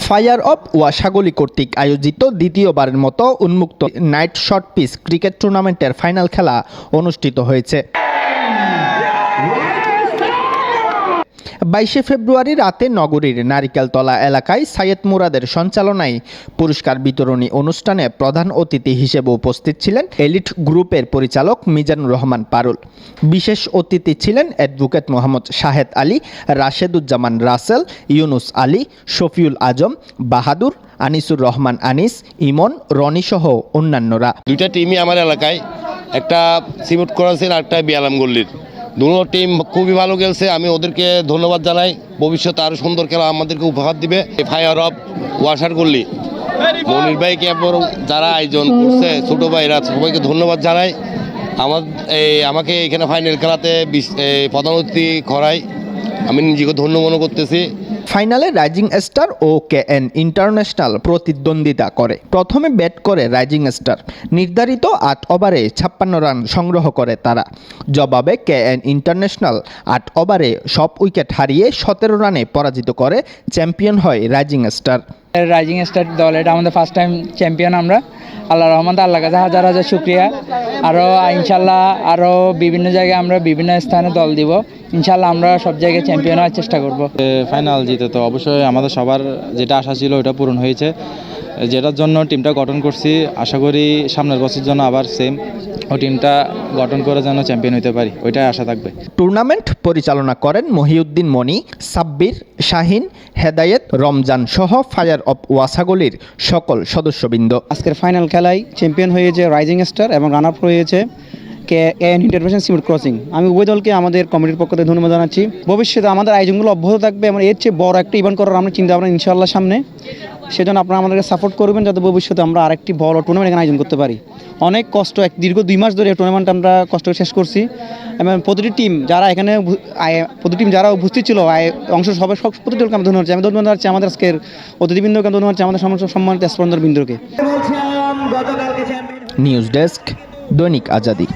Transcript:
Fire of ওয়াসাগলি কর্তৃক আয়োজিত দ্বিতীয়বারের মতো উন্মুক্ত নাইট শর্ট পিচ ক্রিকেট টুর্নামেন্টের ফাইনাল খেলা অনুষ্ঠিত হয়েছে। 22 ফেব্রুয়ারি রাতে নগরীর নারিকেলতলা এলাকায় সাইয়েদ মুরাদের সঞ্চালনায় পুরস্কার বিতরণী অনুষ্ঠানে প্রধান অতিথি হিসেবে উপস্থিত ছিলেন এলিট গ্রুপের পরিচালক মিজানুর রহমান পারুল। বিশেষ অতিথি ছিলেন অ্যাডভোকেট মোহাম্মদ শাহেদ আলী, রাশেদুজ্জামান রাসেল, ইউনুস আলী, শফিউল আজম, বাহাদুর, আনিসুর রহমান আনিস, ইমন, রনি সহ অন্যান্যরা। দুইটা টিমই আমার এলাকায়, একটা সিমুট করেছেন আর একটা বিয়ালাম গল্লির। দুটো টিম খুবই ভালো খেলছে, আমি ওদেরকে ধন্যবাদ জানাই। ভবিষ্যতে আরও সুন্দর খেলা আমাদেরকে উপহার দিবে। ফায়ার অফ ওয়াসার গল্লি মনির ভাইকে এবং যারা আয়োজন করছে ছোটো ভাইরা সবাইকে ধন্যবাদ জানাই। আমাকে এখানে ফাইনাল খেলাতে প্রধান অতিথি করাই আমি নিজেকে ধন্য মনে করতেছি। ফাইনালে রাইজিং স্টার ও কেএন ইন্টারন্যাশনাল প্রতিদ্বন্দ্বিতা করে। প্রথমে ব্যাট করে রাইজিং স্টার, নির্ধারিত 8 ওভারে 56 রান সংগ্রহ করে তারা। জবাবে কেএন ইন্টারন্যাশনাল 8 ওভারে সব উইকেট হারিয়ে 17 রানে পরাজিত করে চ্যাম্পিয়ন হয় রাইজিং স্টার। রাইজিং স্টার দল, এটা আমাদের ফার্স্ট টাইম চ্যাম্পিয়ন আমরা। আল্লাহ রহমান, আল্লাহ কাছে হাজার হাজার শুক্রিয়া। আরও ইনশাল্লাহ আরও বিভিন্ন জায়গায় আমরা বিভিন্ন স্থানে দল দিব। ইনশাল্লাহ আমরা সব জায়গায় চ্যাম্পিয়ন হওয়ার চেষ্টা করব। ফাইনাল জিতে তো অবশ্যই আমাদের সবার যেটা আশা ছিল ওটা পূরণ হয়েছে, যেটার জন্য টিমটা গঠন করছি। আশা করি সামনের বছর জন্য আবার সেম ও টিমটা গঠন করে যেন চ্যাম্পিয়ন হতে পারি, ওইটাই আশা থাকবে। টুর্নামেন্ট পরিচালনা করেন মহিউদ্দিন মনি, সাব্বির, শাহিন, হেদায়েত, রমজান সহ ফায়ার অফ ওয়াসাগলির সকল সদস্যবৃন্দ। আজকের ফাইনাল খেলায় চ্যাম্পিয়ন হয়েছে রাইজিং স্টার এবং রান আপ হয়েছে কেএন ইন্টারন্যাশনাল সিমুট ক্রসিং। আমি উভয় দলকে আমাদের কমিটির পক্ষ থেকে ধন্যবাদ জানাচ্ছি। ভবিষ্যতে আমাদের আয়োজনগুলো অব্যাহত থাকবে এবং এর চেয়ে বড় একটা ইভেন্ট করার আমরা চিন্তা ভাবনা ইনশাআল্লাহ সামনে। সেজন্য আপনারা আমাদেরকে সাপোর্ট করবেন যাতে ভবিষ্যতে আমরা আরেকটি বড় টুর্নামেন্ট এখানে আয়োজন করতে পারি। অনেক কষ্ট, দীর্ঘ 2 মাস ধরে টুর্নামেন্ট আমরা কষ্ট করে শেষ করছি এবং প্রতিটি টিম যারা উপস্থিত ছিল অংশ সবাই প্রতিটি দলকে আমি ধন্যবাদ জানাচ্ছি। আমি ধন্যবাদ জানাচ্ছি আমাদের আজকের অতিথিবৃন্দকে, ধন্যবাদ জানাচ্ছি আমাদের সম্মানিত স্পন্দর বৃন্দকে। নিউজ ডেস্ক, দৈনিক আজাদী।